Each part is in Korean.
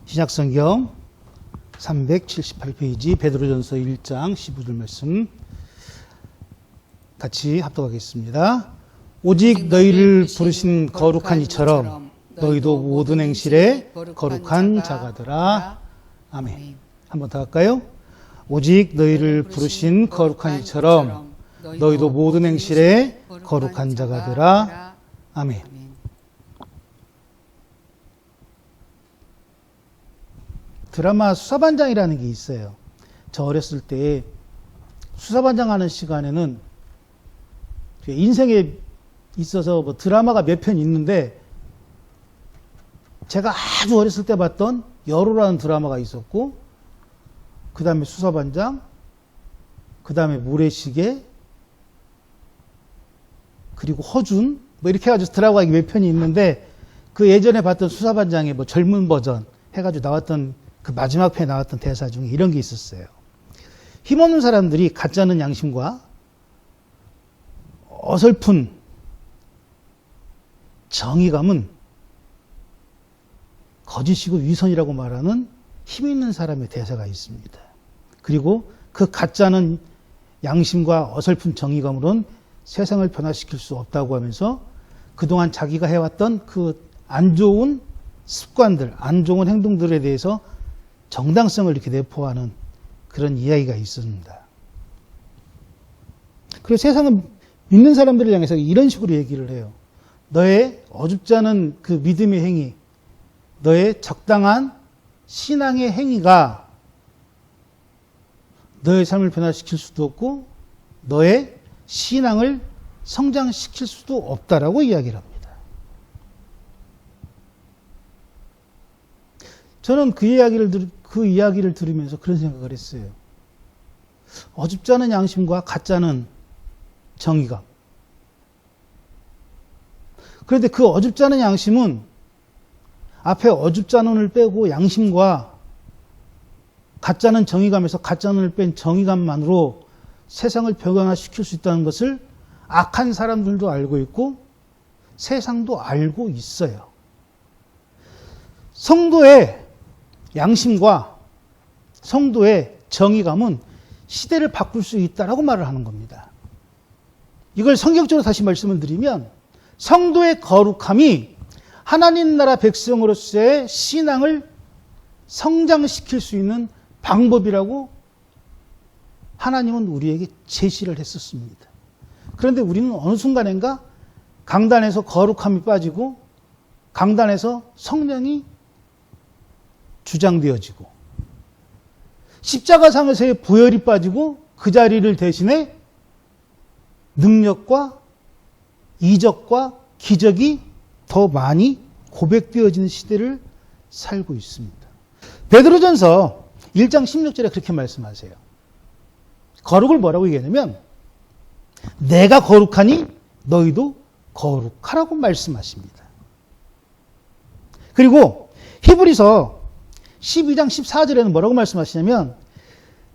신약성경 378페이지 베드로전서 1장 15절 말씀 같이 합독하겠습니다. 오직 너희를 부르신 거룩한 이처럼 너희도 모든 행실에 거룩한 자가더라. 아멘. 한 번 더 할까요? 오직 너희를 부르신 거룩한 이처럼 너희도 모든 행실에 거룩한 자가더라. 아멘. 드라마 수사반장이라는 게 있어요. 저 어렸을 때 수사반장 하는 시간에는 인생에 있어서 뭐 드라마가 몇 편 있는데 제가 아주 어렸을 때 봤던 여로라는 드라마가 있었고, 그 다음에 수사반장, 그 다음에 모래시계, 그리고 허준, 뭐 이렇게 해가지고 드라마가 몇 편이 있는데, 그 예전에 봤던 수사반장의 뭐 젊은 버전 해가지고 나왔던 그 마지막 편에 나왔던 대사 중에 이런 게 있었어요. 힘없는 사람들이 가짜는 양심과 어설픈 정의감은 거짓이고 위선이라고 말하는 힘 있는 사람의 대사가 있습니다. 그리고 그 가짜는 양심과 어설픈 정의감으로는 세상을 변화시킬 수 없다고 하면서 그동안 자기가 해왔던 그 안 좋은 습관들, 안 좋은 행동들에 대해서 정당성을 이렇게 내포하는 그런 이야기가 있습니다. 그리고 세상은 믿는 사람들을 향해서 이런 식으로 얘기를 해요. 너의 어줍지 않은 그 믿음의 행위, 너의 적당한 신앙의 행위가 너의 삶을 변화시킬 수도 없고 너의 신앙을 성장시킬 수도 없다라고 이야기를 합니다. 저는 그 이야기를 들으면서 그런 생각을 했어요. 어줍지 않은 양심과 가짜는 정의감. 그런데 그 어줍지 않은 양심은 앞에 어줍지 않은을 빼고 양심과 가짜는 정의감에서 가짜는을 뺀 정의감만으로 세상을 변화시킬 수 있다는 것을 악한 사람들도 알고 있고 세상도 알고 있어요. 성도의 양심과 성도의 정의감은 시대를 바꿀 수 있다라고 말을 하는 겁니다. 이걸 성경적으로 다시 말씀을 드리면 성도의 거룩함이 하나님 나라 백성으로서의 신앙을 성장시킬 수 있는 방법이라고 하나님은 우리에게 제시를 했었습니다. 그런데 우리는 어느 순간인가 강단에서 거룩함이 빠지고 강단에서 성령이 주장되어지고 십자가상에서의 보혈이 빠지고 그 자리를 대신해 능력과 이적과 기적이 더 많이 고백되어지는 시대를 살고 있습니다. 베드로전서 1장 16절에 그렇게 말씀하세요. 거룩을 뭐라고 얘기하냐면 내가 거룩하니 너희도 거룩하라고 말씀하십니다. 그리고 히브리서 12장 14절에는 뭐라고 말씀하시냐면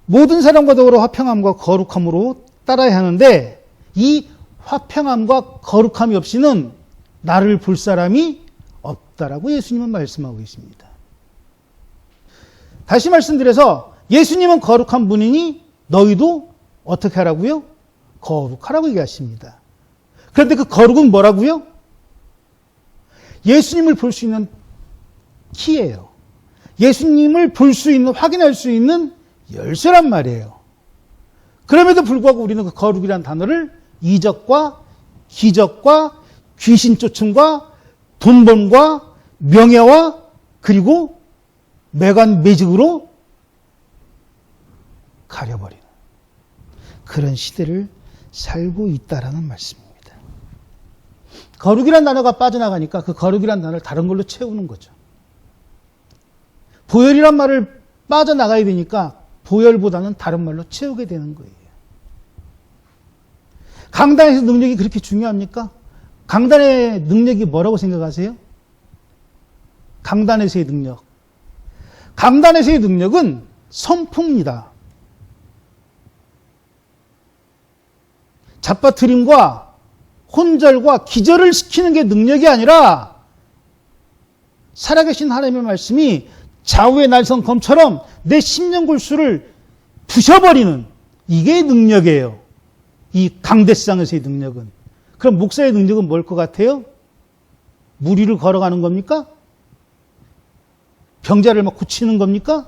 모든 사람과 더불어 화평함과 거룩함으로 따라야 하는데 이 화평함과 거룩함이 없이는 나를 볼 사람이 없다라고 예수님은 말씀하고 있습니다. 다시 말씀드려서 예수님은 거룩한 분이니 너희도 어떻게 하라고요? 거룩하라고 얘기하십니다. 그런데 그 거룩은 뭐라고요? 예수님을 볼 수 있는 키예요. 예수님을 볼 수 있는, 확인할 수 있는 열쇠란 말이에요. 그럼에도 불구하고 우리는 그 거룩이라는 단어를 이적과 기적과 귀신 쫓음과 돈벌과 명예와 그리고 매관 매직으로 가려버리는 그런 시대를 살고 있다라는 말씀입니다. 거룩이라는 단어가 빠져나가니까 그 거룩이라는 단어를 다른 걸로 채우는 거죠. 보혈이란 말을 빠져나가야 되니까 보혈보다는 다른 말로 채우게 되는 거예요. 강단에서 능력이 그렇게 중요합니까? 강단의 능력이 뭐라고 생각하세요? 강단에서의 능력. 강단에서의 능력은 선풍입니다. 잡아뜨림과 혼절과 기절을 시키는 게 능력이 아니라 살아계신 하나님의 말씀이 좌우의 날선 검처럼 내 심령골수를 부셔버리는 이게 능력이에요. 이 강대상에서의 능력은. 그럼 목사의 능력은 뭘 것 같아요? 물 위를 걸어가는 겁니까? 병자를 막 고치는 겁니까?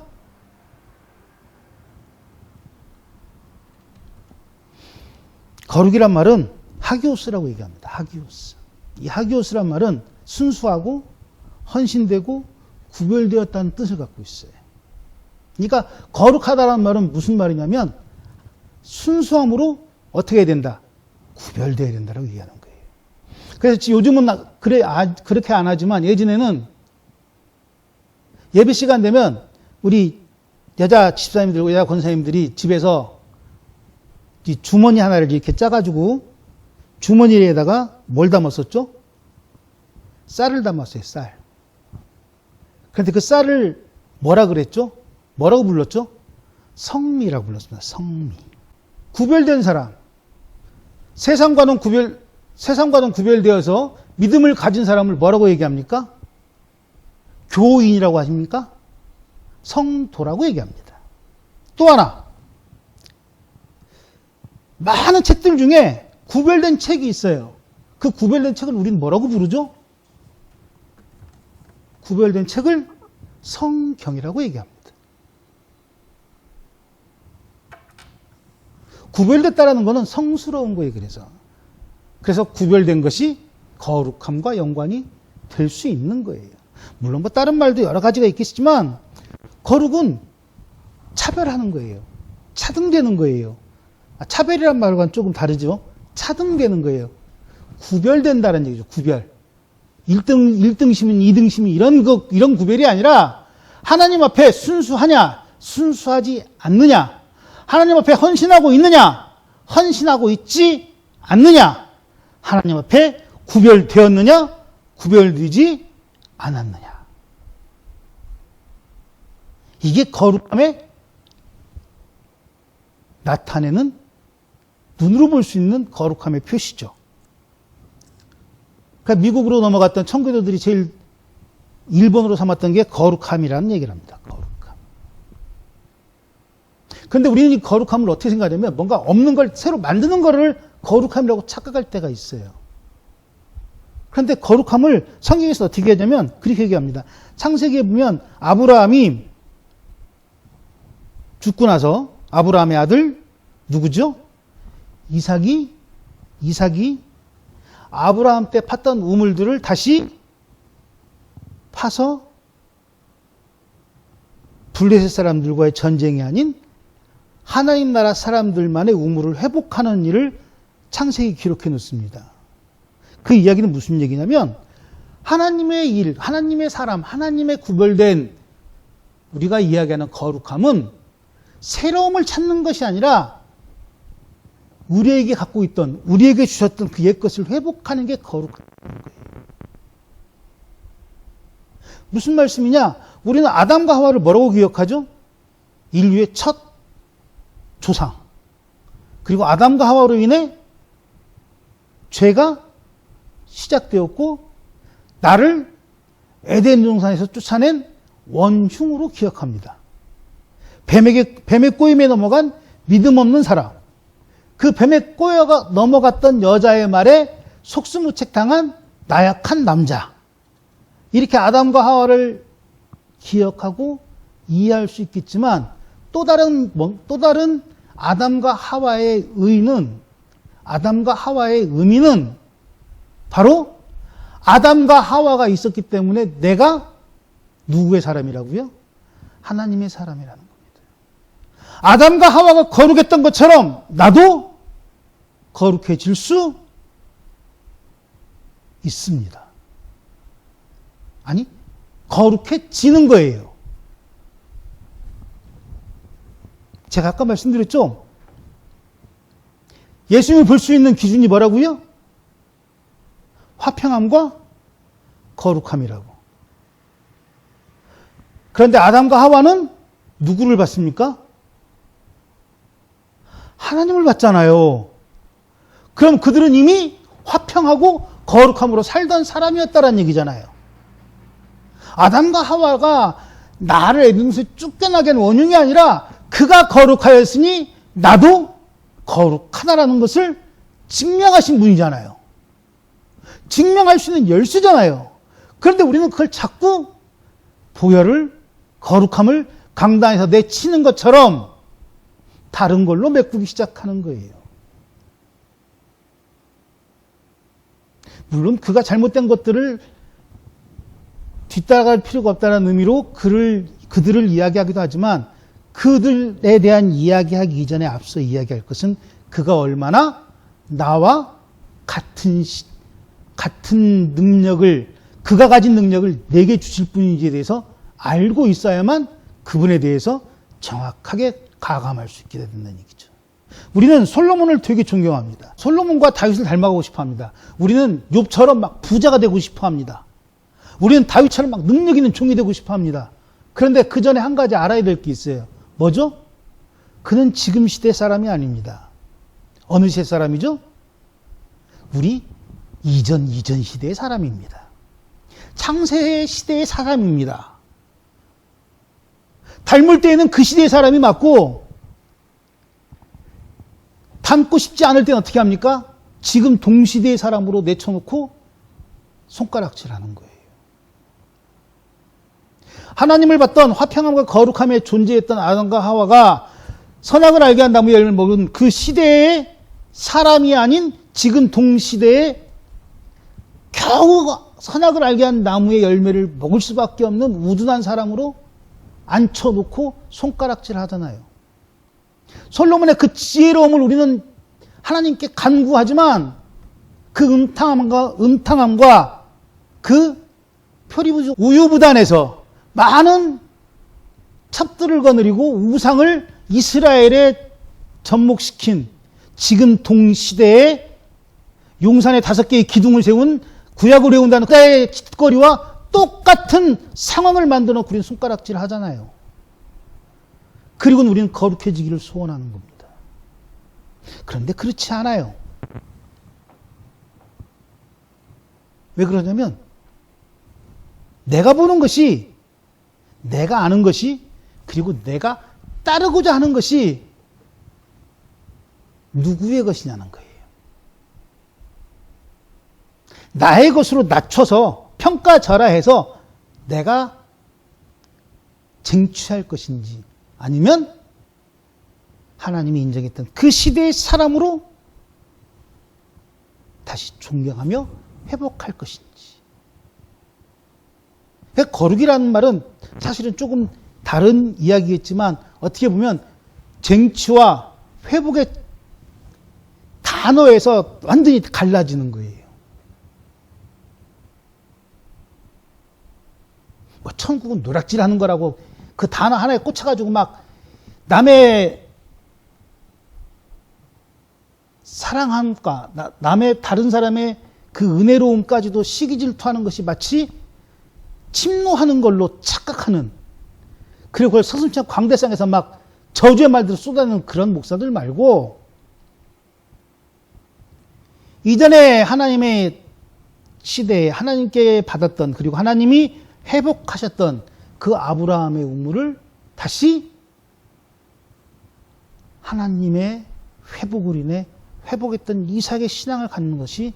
거룩이란 말은 하기오스라고 얘기합니다. 하기오스. 이 하기오스란 말은 순수하고 헌신되고 구별되었다는 뜻을 갖고 있어요. 그러니까 거룩하다는 말은 무슨 말이냐면 순수함으로 어떻게 해야 된다? 구별되어야 된다라고 얘기하는 거예요. 그래서 요즘은 그렇게 안 하지만 예전에는 예배 시간 되면 우리 여자 집사님들, 여자 권사님들이 집에서 이 주머니 하나를 이렇게 짜가지고 주머니에다가 뭘 담았었죠? 쌀을 담았어요, 쌀. 그런데 그 쌀을 뭐라 그랬죠? 뭐라고 불렀죠? 성미라고 불렀습니다. 성미. 구별된 사람. 세상과는 구별되어서 믿음을 가진 사람을 뭐라고 얘기합니까? 교인이라고 하십니까? 성도라고 얘기합니다. 또 하나. 많은 책들 중에 구별된 책이 있어요. 그 구별된 책을 우리는 뭐라고 부르죠? 구별된 책을 성경이라고 얘기합니다. 구별됐다라는 것은 성스러운 거예요. 그래서 구별된 것이 거룩함과 연관이 될 수 있는 거예요. 물론 뭐 다른 말도 여러 가지가 있겠지만 거룩은 차별하는 거예요. 차등되는 거예요. 차별이란 말과는 조금 다르죠. 차등되는 거예요. 구별된다는 얘기죠. 구별. 1등심은 2등심이 이런 구별이 아니라 하나님 앞에 순수하냐, 순수하지 않느냐, 하나님 앞에 헌신하고 있느냐, 헌신하고 있지 않느냐, 하나님 앞에 구별되었느냐, 구별되지 않았느냐. 이게 거룩함에 나타내는 눈으로 볼 수 있는 거룩함의 표시죠. 그러니까 미국으로 넘어갔던 청교도들이 제일 1번으로 삼았던 게 거룩함이라는 얘기를 합니다. 거룩함. 그런데 우리는 이 거룩함을 어떻게 생각하냐면 뭔가 없는 걸 새로 만드는 거를 거룩함이라고 착각할 때가 있어요. 그런데 거룩함을 성경에서 어떻게 하냐면 그렇게 얘기합니다. 창세기에 보면 아브라함이 죽고 나서 아브라함의 아들 누구죠? 이삭이 아브라함 때 팠던 우물들을 다시 파서 블레셋 사람들과의 전쟁이 아닌 하나님 나라 사람들만의 우물을 회복하는 일을 창세기 기록해 놓습니다. 그 이야기는 무슨 얘기냐면 하나님의 일, 하나님의 사람, 하나님의 구별된 우리가 이야기하는 거룩함은 새로움을 찾는 것이 아니라 우리에게 갖고 있던, 우리에게 주셨던 그 옛것을 회복하는 게 거룩한 거예요. 무슨 말씀이냐? 우리는 아담과 하와를 뭐라고 기억하죠? 인류의 첫 조상. 그리고 아담과 하와로 인해 죄가 시작되었고 나를 에덴 동산에서 쫓아낸 원흉으로 기억합니다. 뱀의 꼬임에 넘어간 믿음 없는 사람. 그 뱀에 꼬여가 넘어갔던 여자의 말에 속수무책당한 나약한 남자. 이렇게 아담과 하와를 기억하고 이해할 수 있겠지만 또 다른 아담과 하와의 의미는 바로 아담과 하와가 있었기 때문에 내가 누구의 사람이라고요? 하나님의 사람이라는 겁니다. 아담과 하와가 거룩했던 것처럼 나도 거룩해질 수 있습니다. 아니, 거룩해지는 거예요. 제가 아까 말씀드렸죠? 예수님을 볼 수 있는 기준이 뭐라고요? 화평함과 거룩함이라고. 그런데 아담과 하와는 누구를 봤습니까? 하나님을 봤잖아요. 그럼 그들은 이미 화평하고 거룩함으로 살던 사람이었다는 얘기잖아요. 아담과 하와가 나를 에덴에서 쫓겨나게 한 원흉이 아니라 그가 거룩하였으니 나도 거룩하다라는 것을 증명하신 분이잖아요. 증명할 수 있는 열쇠잖아요. 그런데 우리는 그걸 자꾸 보혈을, 거룩함을 강단에서 내치는 것처럼 다른 걸로 메꾸기 시작하는 거예요. 물론 그가 잘못된 것들을 뒤따라갈 필요가 없다는 의미로 그들을 이야기하기도 하지만 그들에 대한 이야기하기 이전에 앞서 이야기할 것은 그가 얼마나 나와 같은 능력을, 그가 가진 능력을 내게 주실 분인지에 대해서 알고 있어야만 그분에 대해서 정확하게 가감할 수 있게 된다는 얘기죠. 우리는 솔로몬을 되게 존경합니다. 솔로몬과 다윗을 닮아가고 싶어 합니다. 우리는 욥처럼 막 부자가 되고 싶어 합니다. 우리는 다윗처럼 막 능력 있는 종이 되고 싶어 합니다. 그런데 그 전에 한 가지 알아야 될 게 있어요. 뭐죠? 그는 지금 시대 사람이 아닙니다. 어느 시대 사람이죠? 우리 이전 시대의 사람입니다. 창세 시대의 사람입니다. 닮을 때에는 그 시대의 사람이 맞고 닮고 싶지 않을 때는 어떻게 합니까? 지금 동시대의 사람으로 내쳐놓고 손가락질하는 거예요. 하나님을 받던 화평함과 거룩함에 존재했던 아담과 하와가 선악을 알게 한 나무 열매를 먹은 그 시대의 사람이 아닌 지금 동시대에 겨우 선악을 알게 한 나무의 열매를 먹을 수밖에 없는 우둔한 사람으로 앉혀놓고 손가락질 하잖아요. 솔로몬의 그 지혜로움을 우리는 하나님께 간구하지만 그 음탕함과 그 표리부족 우유부단에서 많은 첩들을 거느리고 우상을 이스라엘에 접목시킨 지금 동시대에 용산에 5개의 기둥을 세운 구약을 외운다는 그의 짓거리와 똑같은 상황을 만들어 놓고 우리는 손가락질을 하잖아요. 그리고 우리는 거룩해지기를 소원하는 겁니다. 그런데 그렇지 않아요. 왜 그러냐면 내가 보는 것이, 내가 아는 것이, 그리고 내가 따르고자 하는 것이 누구의 것이냐는 거예요. 나의 것으로 낮춰서 평가절하해서 내가 쟁취할 것인지, 아니면 하나님이 인정했던 그 시대의 사람으로 다시 존경하며 회복할 것인지. 거룩이라는 말은 사실은 조금 다른 이야기겠지만 어떻게 보면 쟁취와 회복의 단어에서 완전히 갈라지는 거예요. 뭐 천국은 노략질하는 거라고 그 단어 하나에 꽂혀가지고 막 남의 사랑함과 남의 다른 사람의 그 은혜로움까지도 시기 질투하는 것이 마치 침노하는 걸로 착각하는, 그리고 그걸 서슴지 않고 광대상에서 막 저주의 말들을 쏟아내는 그런 목사들 말고, 이전에 하나님의 시대에 하나님께 받았던, 그리고 하나님이 회복하셨던 그 아브라함의 우물을 다시 하나님의 회복을 인해 회복했던 이삭의 신앙을 갖는 것이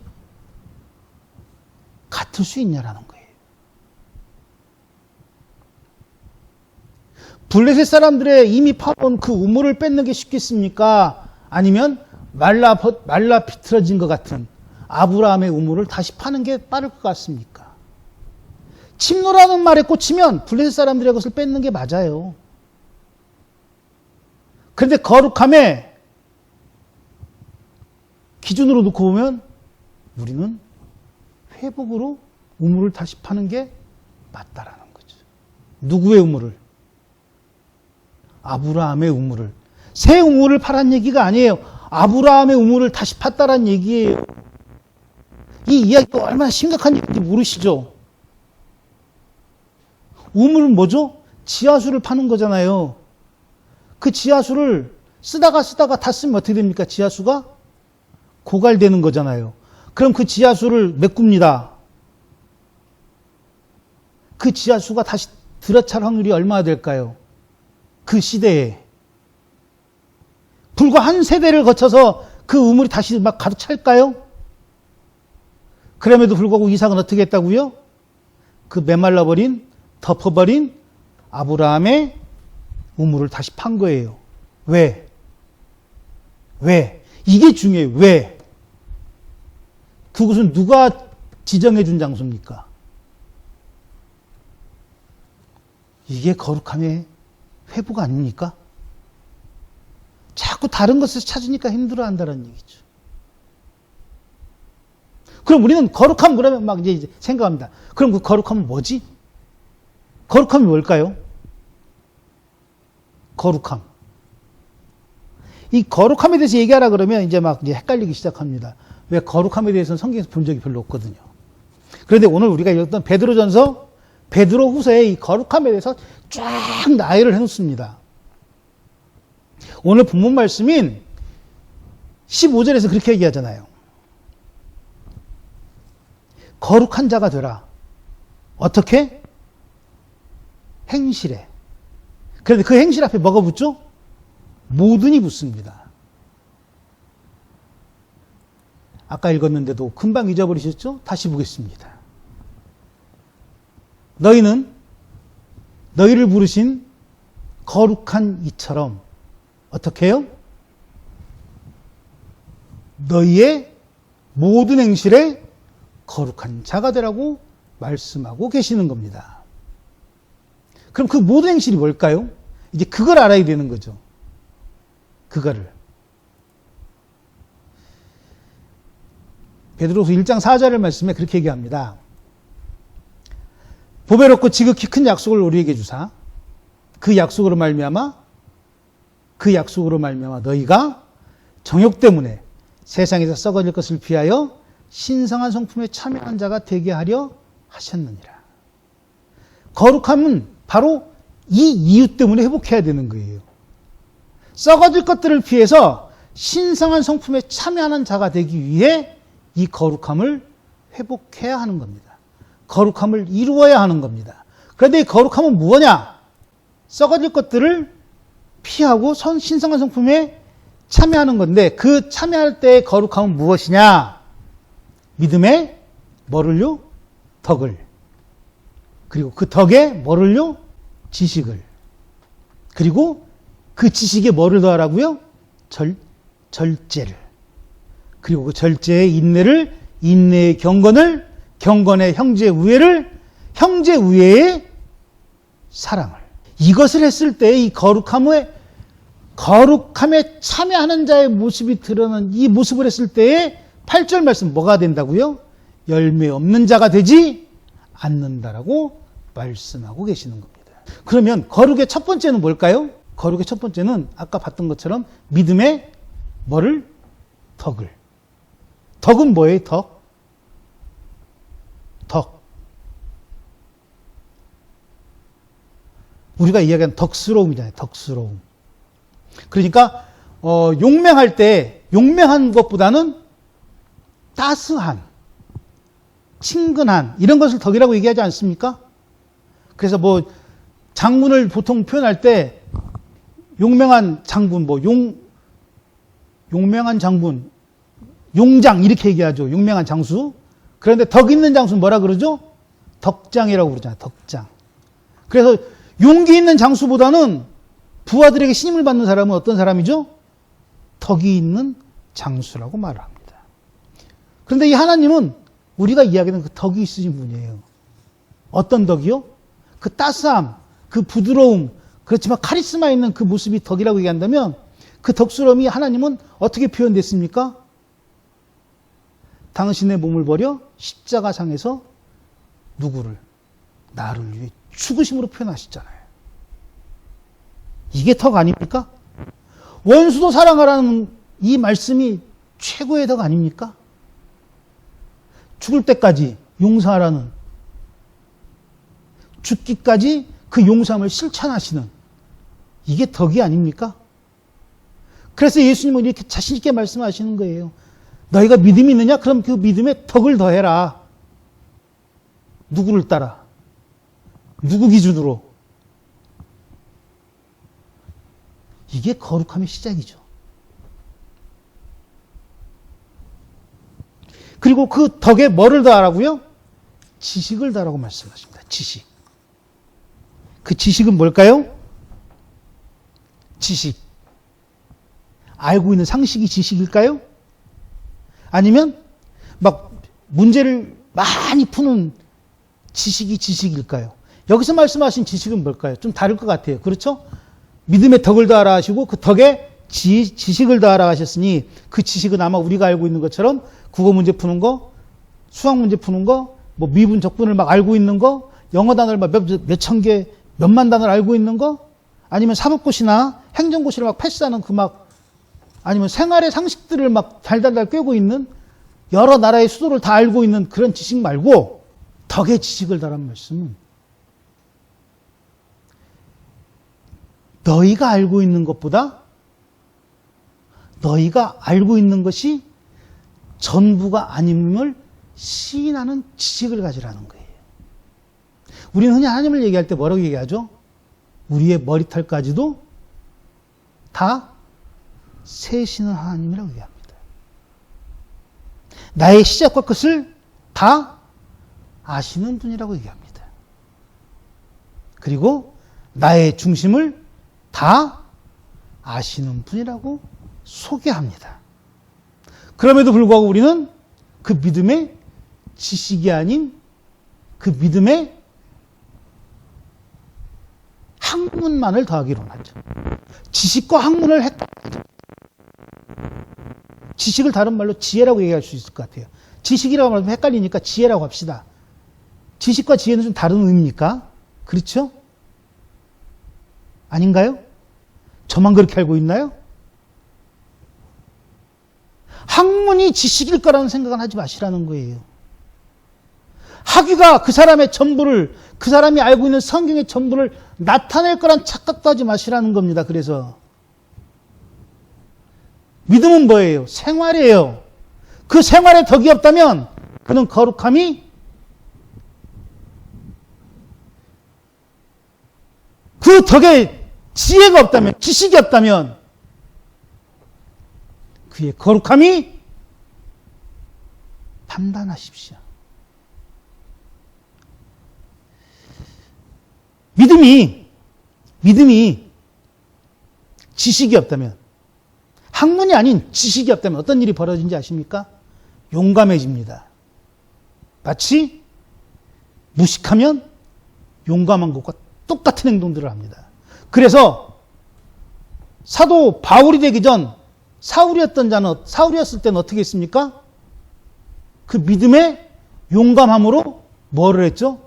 같을 수 있냐라는 거예요. 블레셋 사람들의 이미 파온 그 우물을 뺏는 게 쉽겠습니까? 아니면 말라 비틀어진 것 같은 아브라함의 우물을 다시 파는 게 빠를 것 같습니까? 침노라는 말에 꽂히면 블레셋 사람들의 것을 뺏는 게 맞아요. 그런데 거룩함의 기준으로 놓고 보면 우리는 회복으로 우물을 다시 파는 게 맞다라는 거죠. 누구의 우물을? 아브라함의 우물을. 새 우물을 파란 얘기가 아니에요. 아브라함의 우물을 다시 팠다란 얘기예요. 이 이야기가 얼마나 심각한 얘기인지 모르시죠? 우물은 뭐죠? 지하수를 파는 거잖아요. 그 지하수를 쓰다가 다 쓰면 어떻게 됩니까? 지하수가 고갈되는 거잖아요. 그럼 그 지하수를 메꿉니다. 그 지하수가 다시 들어찰 확률이 얼마나 될까요? 그 시대에. 불과 한 세대를 거쳐서 그 우물이 다시 막 가득 찰까요? 그럼에도 불구하고 이삭은 어떻게 했다고요? 그 메말라버린, 덮어버린 아브라함의 우물을 다시 판 거예요. 왜? 이게 중요해요. 왜? 그곳은 누가 지정해 준 장소입니까? 이게 거룩함의 회복 아닙니까? 자꾸 다른 것을 찾으니까 힘들어한다는 얘기죠. 그럼 우리는 거룩함 그러면 막 이제 생각합니다. 그럼 그 거룩함은 뭐지? 거룩함이 뭘까요? 거룩함. 이 거룩함에 대해서 얘기하라 그러면 이제 막 이제 헷갈리기 시작합니다. 왜 거룩함에 대해서는 성경에서 본 적이 별로 없거든요. 그런데 오늘 우리가 읽었던 베드로전서, 베드로후서에 이 거룩함에 대해서 쫙 나열을 해놓습니다. 오늘 본문 말씀인 15절에서 그렇게 얘기하잖아요. 거룩한 자가 되라. 어떻게? 행실에. 그런데 그 행실 앞에 뭐가 붙죠? 모든이 붙습니다. 아까 읽었는데도 금방 잊어버리셨죠? 다시 보겠습니다. 너희는 너희를 부르신 거룩한 이처럼 어떻게 해요? 너희의 모든 행실에 거룩한 자가 되라고 말씀하고 계시는 겁니다. 그럼 그 모든 행실이 뭘까요? 이제 그걸 알아야 되는 거죠. 그거를. 베드로후서 1장 4절의 말씀에 그렇게 얘기합니다. 보배롭고 지극히 큰 약속을 우리에게 주사 그 약속으로 말미암아 너희가 정욕 때문에 세상에서 썩어질 것을 피하여 신성한 성품에 참여한 자가 되게 하려 하셨느니라. 거룩함은 바로 이 이유 때문에 회복해야 되는 거예요. 썩어질 것들을 피해서 신성한 성품에 참여하는 자가 되기 위해 이 거룩함을 회복해야 하는 겁니다. 거룩함을 이루어야 하는 겁니다. 그런데 이 거룩함은 무엇이냐? 썩어질 것들을 피하고 신성한 성품에 참여하는 건데 그 참여할 때의 거룩함은 무엇이냐? 믿음의 뭐를요? 덕을. 그리고 그 덕에 뭐를요? 지식을. 그리고 그 지식에 뭐를 더하라고요? 절제를. 그리고 그 절제의 인내를, 인내의 경건을, 경건의 형제 우애를, 형제 우애의 사랑을. 이것을 했을 때 이 거룩함에 참여하는 자의 모습이 드러나는 이 모습을 했을 때의 8절 말씀 뭐가 된다고요? 열매 없는 자가 되지 않는다라고 말씀하고 계시는 겁니다. 그러면 거룩의 첫 번째는 뭘까요? 거룩의 첫 번째는 아까 봤던 것처럼 믿음의 뭐를? 덕을. 덕은 뭐예요? 덕. 우리가 이야기하는 덕스러움이잖아요. 덕스러움. 그러니까 용맹할 때 용맹한 것보다는 따스한, 친근한 이런 것을 덕이라고 얘기하지 않습니까? 그래서 뭐 장군을 보통 표현할 때 용맹한 장군, 용맹한 장군, 용장 이렇게 얘기하죠. 용맹한 장수. 그런데 덕 있는 장수는 뭐라 그러죠? 덕장이라고 그러잖아요. 덕장. 그래서 용기 있는 장수보다는 부하들에게 신임을 받는 사람은 어떤 사람이죠? 덕이 있는 장수라고 말을 합니다. 그런데 이 하나님은 우리가 이야기하는 그 덕이 있으신 분이에요. 어떤 덕이요? 그 따스함, 그 부드러움, 그렇지만 카리스마 있는 그 모습이 덕이라고 얘기한다면 그 덕스러움이 하나님은 어떻게 표현됐습니까? 당신의 몸을 버려 십자가상에서 누구를? 나를 위해 죽으심으로 표현하셨잖아요. 이게 덕 아닙니까? 원수도 사랑하라는 이 말씀이 최고의 덕 아닙니까? 죽을 때까지 용서하라는, 죽기까지 그 용서함을 실천하시는 이게 덕이 아닙니까? 그래서 예수님은 이렇게 자신 있게 말씀하시는 거예요. 너희가 믿음이 있느냐? 그럼 그 믿음에 덕을 더해라. 누구를 따라? 누구 기준으로? 이게 거룩함의 시작이죠. 그리고 그 덕에 뭐를 더하라고요? 지식을 더하라고 말씀하십니다. 지식. 그 지식은 뭘까요? 지식. 알고 있는 상식이 지식일까요? 아니면 막 문제를 많이 푸는 지식이 지식일까요? 여기서 말씀하신 지식은 뭘까요? 좀 다를 것 같아요. 그렇죠? 믿음의 덕을 더하라 하시고 그 덕에 지식을 더하라 하셨으니 그 지식은 아마 우리가 알고 있는 것처럼 국어 문제 푸는 거, 수학 문제 푸는 거, 뭐 미분 적분을 막 알고 있는 거, 영어 단어를 막 몇천 개, 몇만 단어를 알고 있는 거, 아니면 사법고시나 행정고시를 막 패스하는 그 막, 아니면 생활의 상식들을 막 달달달 꿰고 있는 여러 나라의 수도를 다 알고 있는 그런 지식 말고 덕의 지식을 더하라는 말씀은 너희가 알고 있는 것보다 너희가 알고 있는 것이 전부가 아님을 시인하는 지식을 가지라는 거예요. 우리는 흔히 하나님을 얘기할 때 뭐라고 얘기하죠? 우리의 머리털까지도 다 세시는 하나님이라고 얘기합니다. 나의 시작과 끝을 다 아시는 분이라고 얘기합니다. 그리고 나의 중심을 다 아시는 분이라고 소개합니다. 그럼에도 불구하고 우리는 그 믿음의 지식이 아닌 그 믿음의 학문만을 더하기로 하죠. 지식과 학문을 헷갈리죠. 지식을 다른 말로 지혜라고 얘기할 수 있을 것 같아요. 지식이라고 하면 헷갈리니까 지혜라고 합시다. 지식과 지혜는 좀 다른 의미입니까? 그렇죠? 아닌가요? 저만 그렇게 알고 있나요? 학문이 지식일 거라는 생각은 하지 마시라는 거예요. 학위가 그 사람의 전부를, 그 사람이 알고 있는 성경의 전부를 나타낼 거란 착각도 하지 마시라는 겁니다. 그래서 믿음은 뭐예요? 생활이에요. 그 생활에 덕이 없다면 그는 거룩함이 그 덕에 지혜가 없다면, 지식이 없다면 그의 거룩함이 판단하십시오. 믿음이 지식이 없다면, 학문이 아닌 지식이 없다면 어떤 일이 벌어진지 아십니까? 용감해집니다. 마치 무식하면 용감한 것과 똑같은 행동들을 합니다. 그래서 사도 바울이 되기 전 사울이었을 때는 어떻게 했습니까? 그 믿음의 용감함으로 뭐를 했죠?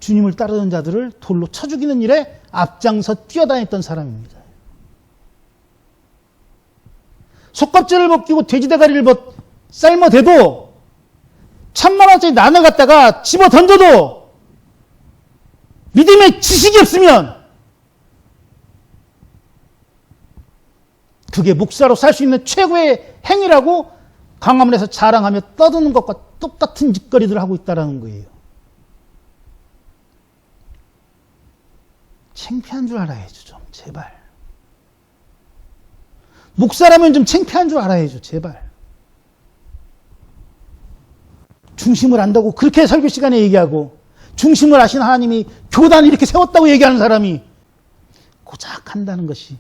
주님을 따르는 자들을 돌로 쳐 죽이는 일에 앞장서 뛰어다녔던 사람입니다. 속박죄를 벗기고 돼지대가리를 삶아대도 1000만원짜리 나눠 갖다가 집어 던져도 믿음의 지식이 없으면 그게 목사로 살 수 있는 최고의 행위라고 광화문에서 자랑하며 떠드는 것과 똑같은 짓거리들을 하고 있다는 거예요. 창피한 줄 알아야죠, 좀 제발. 목사라면 좀 창피한 줄 알아야죠, 제발. 중심을 안다고 그렇게 설교 시간에 얘기하고, 중심을 아신 하나님이 교단을 이렇게 세웠다고 얘기하는 사람이 고작 한다는 것이,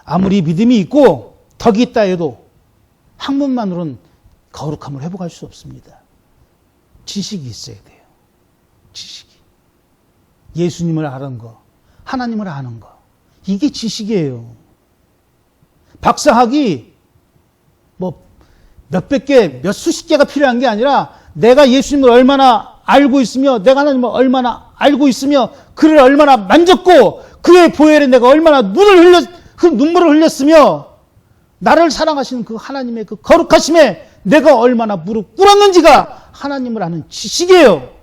아무리 믿음이 있고 덕이 있다 해도 학문만으로는 거룩함을 회복할 수 없습니다. 지식이 있어야 돼요. 지식이. 예수님을 아는 거, 하나님을 아는 거. 이게 지식이에요. 박사학위 몇백 개, 몇 수십 개가 필요한 게 아니라 내가 예수님을 얼마나 알고 있으며 내가 하나님을 얼마나 알고 있으며 그를 얼마나 만졌고 그의 보혈에 내가 얼마나 눈물을 흘렸으며 나를 사랑하시는 그 하나님의 그 거룩하심에 내가 얼마나 무릎 꿇었는지가 하나님을 아는 지식이에요.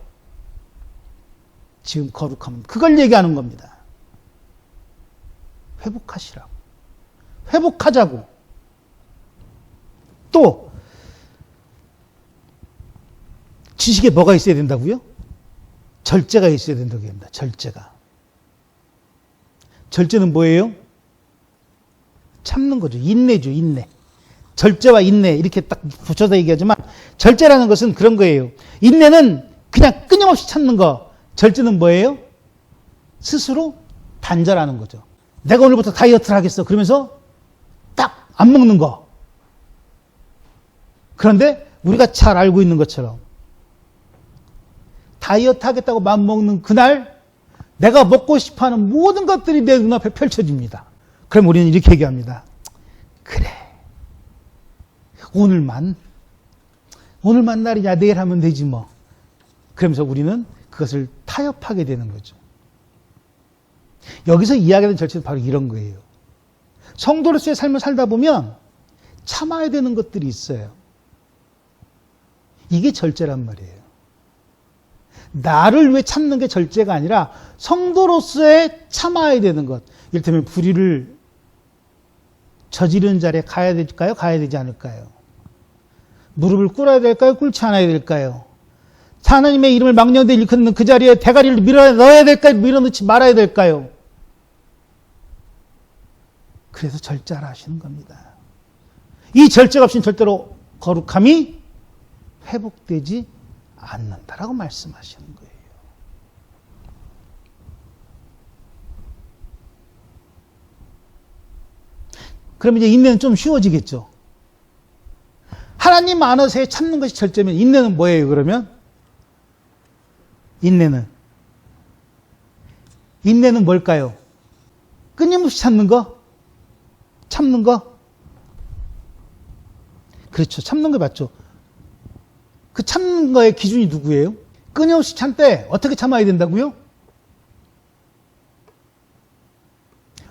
지금 거룩함은 그걸 얘기하는 겁니다. 회복하시라고. 회복하자고. 또 지식에 뭐가 있어야 된다고요? 절제가 있어야 된다고 합니다. 절제가. 절제는 뭐예요? 참는 거죠. 인내죠, 인내. 절제와 인내 이렇게 딱 붙여서 얘기하지만 절제라는 것은 그런 거예요. 인내는 그냥 끊임없이 참는 거. 절제는 뭐예요? 스스로 단절하는 거죠. 내가 오늘부터 다이어트를 하겠어. 그러면서 딱 안 먹는 거. 그런데 우리가 잘 알고 있는 것처럼 다이어트 하겠다고 마음먹는 그날 내가 먹고 싶어하는 모든 것들이 내 눈앞에 펼쳐집니다. 그럼 우리는 이렇게 얘기합니다. 그래. 오늘만 날이냐 내일 하면 되지 뭐. 그러면서 우리는 그것을 타협하게 되는 거죠. 여기서 이야기하는 절제는 바로 이런 거예요. 성도로서의 삶을 살다 보면 참아야 되는 것들이 있어요. 이게 절제란 말이에요. 나를 왜 참는 게 절제가 아니라 성도로서의 참아야 되는 것. 이를테면 불의를 저지르는 자리에 가야 될까요? 가야 되지 않을까요? 무릎을 꿇어야 될까요? 꿇지 않아야 될까요? 하나님의 이름을 망령되이 일컫는 그 자리에 대가리를 밀어 넣어야 될까요? 밀어넣지 말아야 될까요? 그래서 절제하라 하시는 겁니다. 이 절제가 없이는 절대로 거룩함이 회복되지 않는다라고 말씀하시는 거예요. 그럼 이제 인내는 좀 쉬워지겠죠. 하나님 안에서의 참는 것이 절제면 인내는 뭐예요, 그러면? 인내는 뭘까요? 끊임없이 참는 거? 참는 거? 그렇죠. 참는 거 맞죠. 그 참는 거의 기준이 누구예요? 끊임없이 참되 어떻게 참아야 된다고요?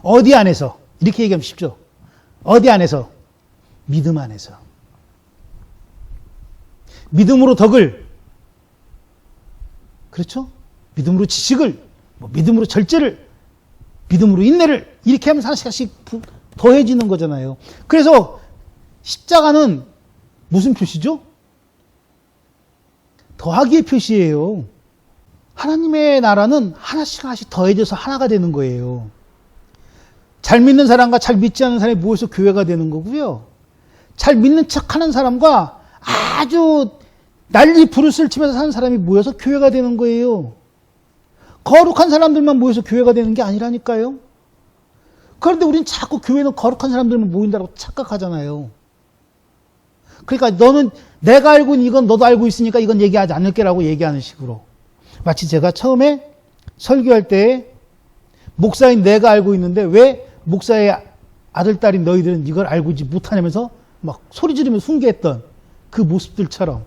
어디 안에서? 이렇게 얘기하면 쉽죠. 어디 안에서? 믿음 안에서. 믿음으로 덕을, 그렇죠? 믿음으로 지식을, 믿음으로 절제를, 믿음으로 인내를, 이렇게 하면서 하나씩 더해지는 거잖아요. 그래서 십자가는 무슨 표시죠? 더하기의 표시예요. 하나님의 나라는 하나씩 하나씩 더해져서 하나가 되는 거예요. 잘 믿는 사람과 잘 믿지 않는 사람이 모여서 교회가 되는 거고요. 잘 믿는 척하는 사람과 아주 난리 부르스를 치면서 사는 사람이 모여서 교회가 되는 거예요. 거룩한 사람들만 모여서 교회가 되는 게 아니라니까요. 그런데 우린 자꾸 교회는 거룩한 사람들만 모인다고 착각하잖아요. 그러니까 너는 내가 알고 있는 이건 너도 알고 있으니까 이건 얘기하지 않을게라고 얘기하는 식으로. 마치 제가 처음에 설교할 때 목사인 내가 알고 있는데 왜 목사의 아들, 딸인 너희들은 이걸 알고 있지 못하냐면서 막 소리 지르면서 훈계했던 그 모습들처럼.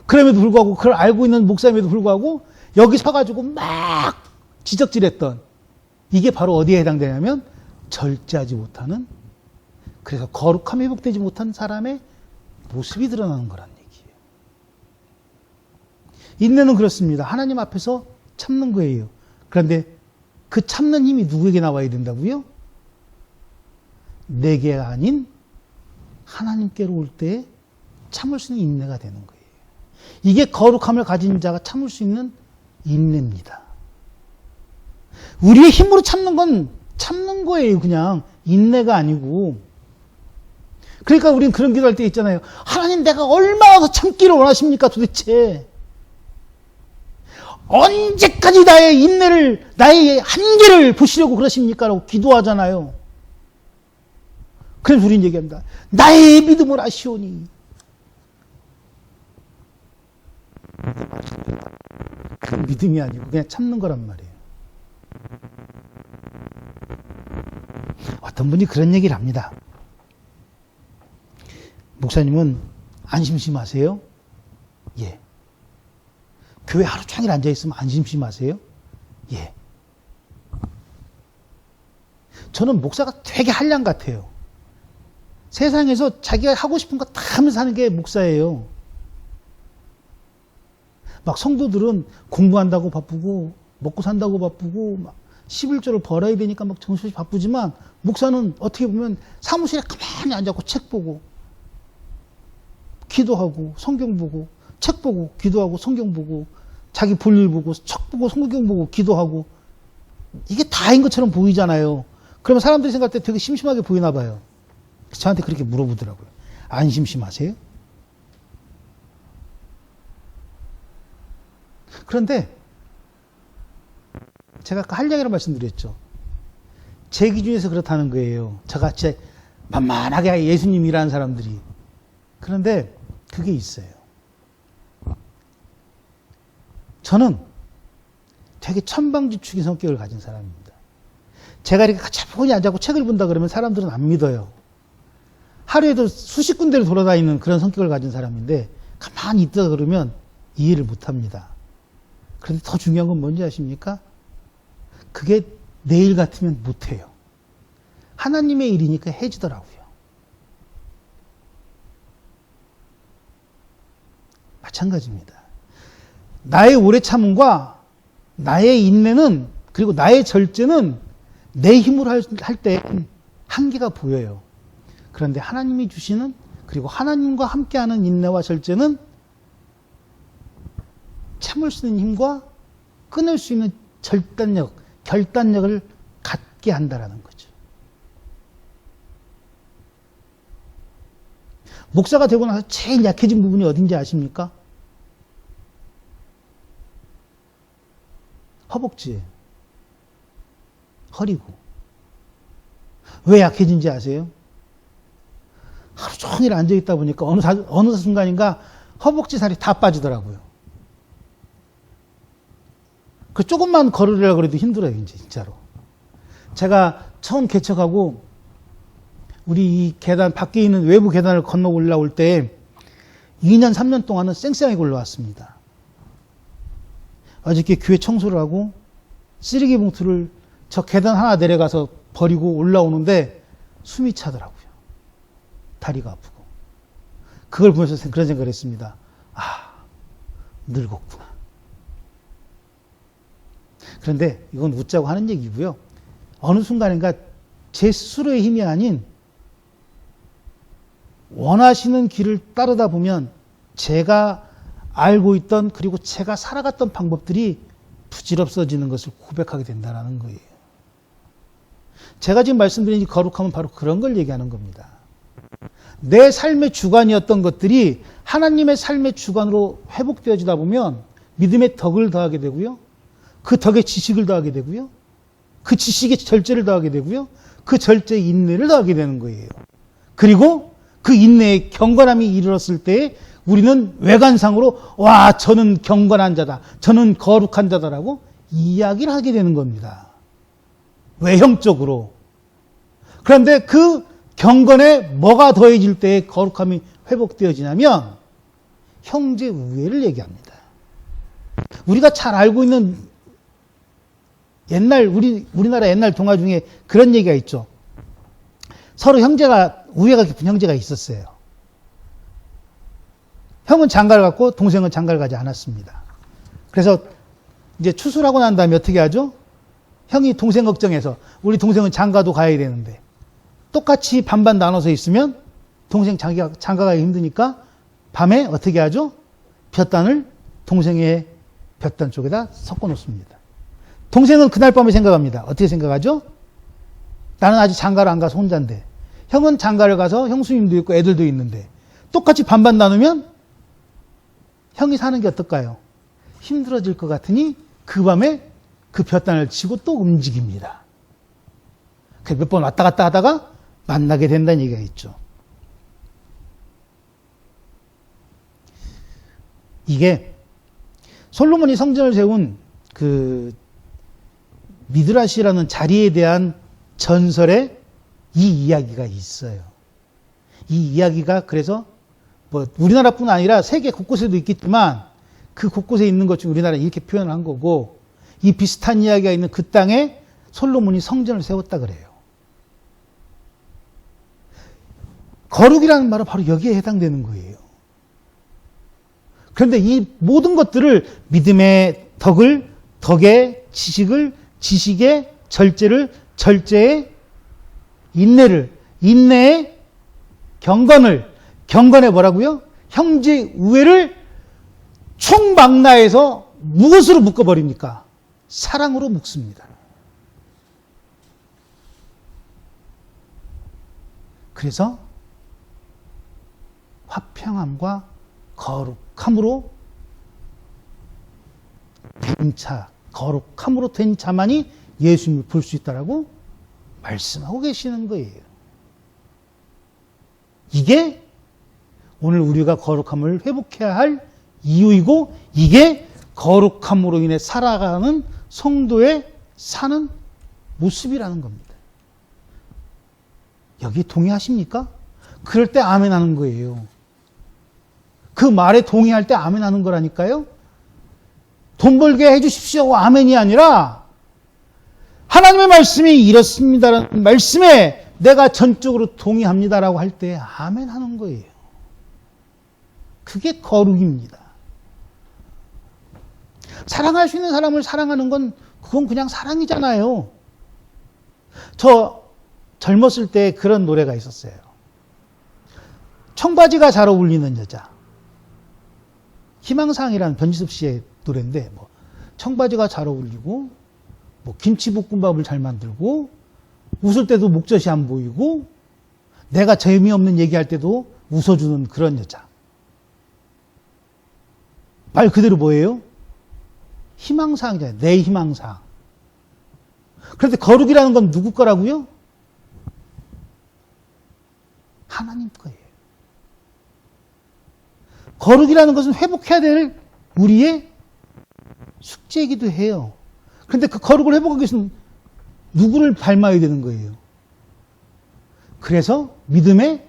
그럼에도 불구하고 그걸 알고 있는 목사임에도 불구하고 여기 서가지고 막 지적질했던 이게 바로 어디에 해당되냐면 절제하지 못하는, 그래서 거룩함이 회복되지 못한 사람의 모습이 드러나는 거란 얘기예요. 인내는 그렇습니다. 하나님 앞에서 참는 거예요. 그런데 그 참는 힘이 누구에게 나와야 된다고요? 내게 아닌 하나님께로 올 때 참을 수 있는 인내가 되는 거예요. 이게 거룩함을 가진 자가 참을 수 있는 인내입니다. 우리의 힘으로 참는 건 참는 거예요. 그냥 인내가 아니고. 그러니까 우리는 그런 기도할 때 있잖아요. 하나님, 내가 얼마나 더 참기를 원하십니까 도대체. 언제까지 나의 인내를, 나의 한계를 보시려고 그러십니까? 라고 기도하잖아요. 그래서 우리는 얘기합니다. 나의 믿음을 아시오니. 그건 믿음이 아니고 그냥 참는 거란 말이에요. 어떤 분이 그런 얘기를 합니다. 목사님은 안 심심하세요? 예. 교회 하루 종일 앉아있으면 안 심심하세요? 예. 저는 목사가 되게 한량 같아요. 세상에서 자기가 하고 싶은 거 다 하면서 하는 게 목사예요. 막 성도들은 공부한다고 바쁘고 먹고 산다고 바쁘고 막 11조를 벌어야 되니까 막 정신없이 바쁘지만 목사는 어떻게 보면 사무실에 가만히 앉아서 책 보고 기도하고 성경 보고 책 보고 기도하고 성경 보고 자기 볼일 보고 책 보고 성경 보고 기도하고 이게 다인 것처럼 보이잖아요. 그러면 사람들이 생각할 때 되게 심심하게 보이나 봐요. 저한테 그렇게 물어보더라고요. 안 심심하세요? 그런데 제가 아까 한량이라고 말씀드렸죠. 제 기준에서 그렇다는 거예요. 저같이 만만하게 예수님이라는 사람들이. 그런데 그게 있어요. 저는 되게 천방지축인 성격을 가진 사람입니다. 제가 이렇게 차분히 앉아서 책을 본다 그러면 사람들은 안 믿어요. 하루에도 수십 군데를 돌아다니는 그런 성격을 가진 사람인데 가만히 있다 그러면 이해를 못합니다. 그런데 더 중요한 건 뭔지 아십니까? 그게 내일 같으면 못해요. 하나님의 일이니까 해지더라고요. 마찬가지입니다. 나의 오래 참음과 나의 인내는, 그리고 나의 절제는 내 힘으로 할 때 한계가 보여요. 그런데 하나님이 주시는, 그리고 하나님과 함께하는 인내와 절제는 참을 수 있는 힘과 끊을 수 있는 결단력을 갖게 한다라는 거죠. 목사가 되고 나서 제일 약해진 부분이 어딘지 아십니까? 허벅지, 허리고. 왜 약해진지 아세요? 하루 종일 앉아있다 보니까 어느 순간인가 허벅지 살이 다 빠지더라고요. 그 조금만 걸으려고 해도 힘들어요, 이제, 진짜로. 제가 처음 개척하고, 우리 이 계단, 밖에 있는 외부 계단을 건너 올라올 때, 2년, 3년 동안은 쌩쌩하게 올라왔습니다. 어저께 교회 청소를 하고, 쓰레기 봉투를 저 계단 하나 내려가서 버리고 올라오는데, 숨이 차더라고요. 다리가 아프고. 그걸 보면서 그런 생각을 했습니다. 아, 늙었구나. 그런데 이건 웃자고 하는 얘기고요. 어느 순간인가 제 스스로의 힘이 아닌 원하시는 길을 따르다 보면 제가 알고 있던, 그리고 제가 살아갔던 방법들이 부질없어지는 것을 고백하게 된다는 거예요. 제가 지금 말씀드린 이 거룩함은 바로 그런 걸 얘기하는 겁니다. 내 삶의 주관이었던 것들이 하나님의 삶의 주관으로 회복되어지다 보면 믿음의 덕을 더하게 되고요. 그 덕에 지식을 더하게 되고요. 그 지식에 절제를 더하게 되고요. 그 절제에 인내를 더하게 되는 거예요. 그리고 그 인내에 경건함이 이르렀을 때 우리는 외관상으로 와, 저는 경건한 자다, 저는 거룩한 자다라고 이야기를 하게 되는 겁니다. 외형적으로. 그런데 그 경건에 뭐가 더해질 때 거룩함이 회복되어지냐면 형제 우애를 얘기합니다. 우리가 잘 알고 있는 옛날 우리나라 옛날 동화 중에 그런 얘기가 있죠. 서로 우애가 깊은 형제가 있었어요. 형은 장가를 갔고 동생은 장가를 가지 않았습니다. 그래서 이제 추수하고 난 다음에 어떻게 하죠? 형이 동생 걱정해서, 우리 동생은 장가도 가야 되는데 똑같이 반반 나눠서 있으면 동생 장가가기 힘드니까 밤에 어떻게 하죠? 볕단을 동생의 볕단 쪽에다 섞어 놓습니다. 동생은 그날 밤에 생각합니다. 어떻게 생각하죠? 나는 아직 장가를 안 가서 혼자인데, 형은 장가를 가서 형수님도 있고 애들도 있는데, 똑같이 반반 나누면 형이 사는 게 어떨까요? 힘들어질 것 같으니 그 밤에 그 볕단을 치고 또 움직입니다. 몇 번 왔다 갔다 하다가 만나게 된다는 얘기가 있죠. 이게 솔로몬이 성전을 세운 그 미드라시라는 자리에 대한 전설에 이 이야기가 있어요. 이 이야기가 그래서 뭐 우리나라뿐 아니라 세계 곳곳에도 있겠지만 그 곳곳에 있는 것 중 우리나라는 이렇게 표현을 한 거고, 이 비슷한 이야기가 있는 그 땅에 솔로몬이 성전을 세웠다 그래요. 거룩이라는 말은 바로 여기에 해당되는 거예요. 그런데 이 모든 것들을 믿음의 덕에 지식의 절제를, 절제의 인내에 경건에 뭐라고요? 형제 우애를 총망라해서 무엇으로 묶어버립니까? 사랑으로 묶습니다. 그래서 화평함과 거룩함으로 된 자, 거룩함으로 된 자만이 예수님을 볼 수 있다라고 말씀하고 계시는 거예요. 이게 오늘 우리가 거룩함을 회복해야 할 이유이고, 이게 거룩함으로 인해 살아가는 성도의 사는 모습이라는 겁니다. 여기 동의하십니까? 그럴 때 아멘 하는 거예요. 그 말에 동의할 때 아멘 하는 거라니까요. 돈 벌게 해주십시오 아멘이 아니라 하나님의 말씀이 이렇습니다라는 말씀에 내가 전적으로 동의합니다라고 할 때 아멘 하는 거예요. 그게 거룩입니다. 사랑할 수 있는 사람을 사랑하는 건 그건 그냥 사랑이잖아요. 저 젊었을 때 그런 노래가 있었어요. 청바지가 잘 어울리는 여자. 희망사항이라는 변지섭 씨의 노래인데, 뭐 청바지가 잘 어울리고, 뭐 김치볶음밥을 잘 만들고, 웃을 때도 목젖이 안 보이고, 내가 재미없는 얘기할 때도 웃어주는 그런 여자. 말 그대로 뭐예요? 희망사항이잖아요. 내 희망사항. 그런데 거룩이라는 건 누구 거라고요? 하나님 거예요. 거룩이라는 것은 회복해야 될 우리의 숙제이기도 해요. 그런데 그 거룩을 회복하기 위해서는 누구를 닮아야 되는 거예요. 그래서 믿음의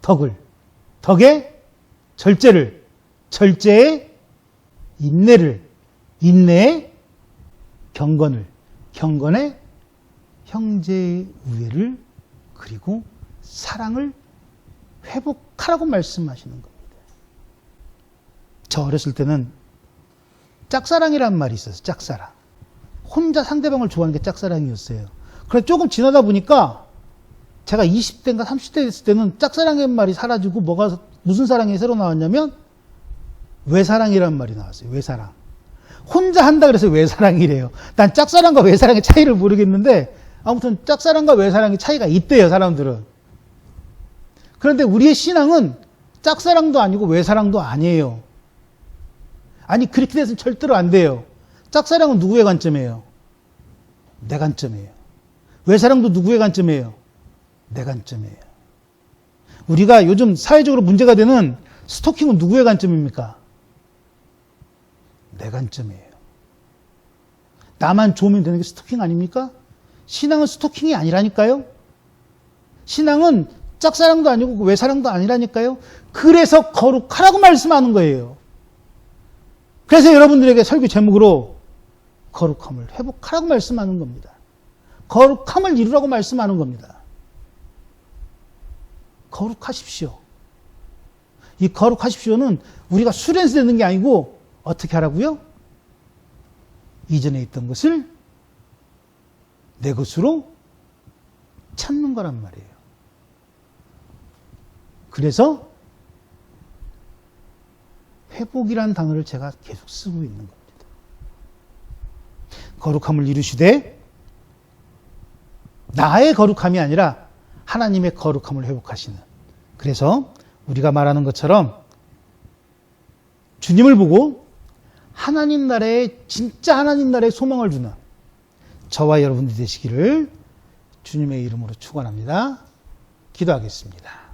덕의 절제를, 절제의 인내를, 인내의 경건을, 경건의 형제의 우애를, 그리고 사랑을 회복하라고 말씀하시는 겁니다. 저 어렸을 때는 짝사랑이라는 말이 있었어요. 짝사랑. 혼자 상대방을 좋아하는 게 짝사랑이었어요. 그래서 조금 지나다 보니까 제가 20대인가 30대 됐을 때는 짝사랑이라는 말이 사라지고 무슨 사랑이 새로 나왔냐면 외사랑이라는 말이 나왔어요. 외사랑. 혼자 한다 그래서 외사랑이래요. 난 짝사랑과 외사랑의 차이를 모르겠는데 아무튼 짝사랑과 외사랑의 차이가 있대요, 사람들은. 그런데 우리의 신앙은 짝사랑도 아니고 외사랑도 아니에요. 아니, 그렇게 돼서는 절대로 안 돼요. 짝사랑은 누구의 관점이에요? 내 관점이에요. 외사랑도 누구의 관점이에요? 내 관점이에요. 우리가 요즘 사회적으로 문제가 되는 스토킹은 누구의 관점입니까? 내 관점이에요. 나만 좋으면 되는 게 스토킹 아닙니까? 신앙은 스토킹이 아니라니까요. 신앙은 짝사랑도 아니고 외사랑도 아니라니까요. 그래서 거룩하라고 말씀하는 거예요. 그래서 여러분들에게 설교 제목으로 거룩함을 회복하라고 말씀하는 겁니다. 거룩함을 이루라고 말씀하는 겁니다. 거룩하십시오. 이 거룩하십시오는 우리가 수련해서 되는 게 아니고 어떻게 하라고요? 이전에 있던 것을 내 것으로 찾는 거란 말이에요. 그래서 회복이라는 단어를 제가 계속 쓰고 있는 겁니다. 거룩함을 이루시되 나의 거룩함이 아니라 하나님의 거룩함을 회복하시는. 그래서 우리가 말하는 것처럼 주님을 보고 하나님 나라에, 진짜 하나님 나라에 소망을 주는 저와 여러분들이 되시기를 주님의 이름으로 축원합니다. 기도하겠습니다.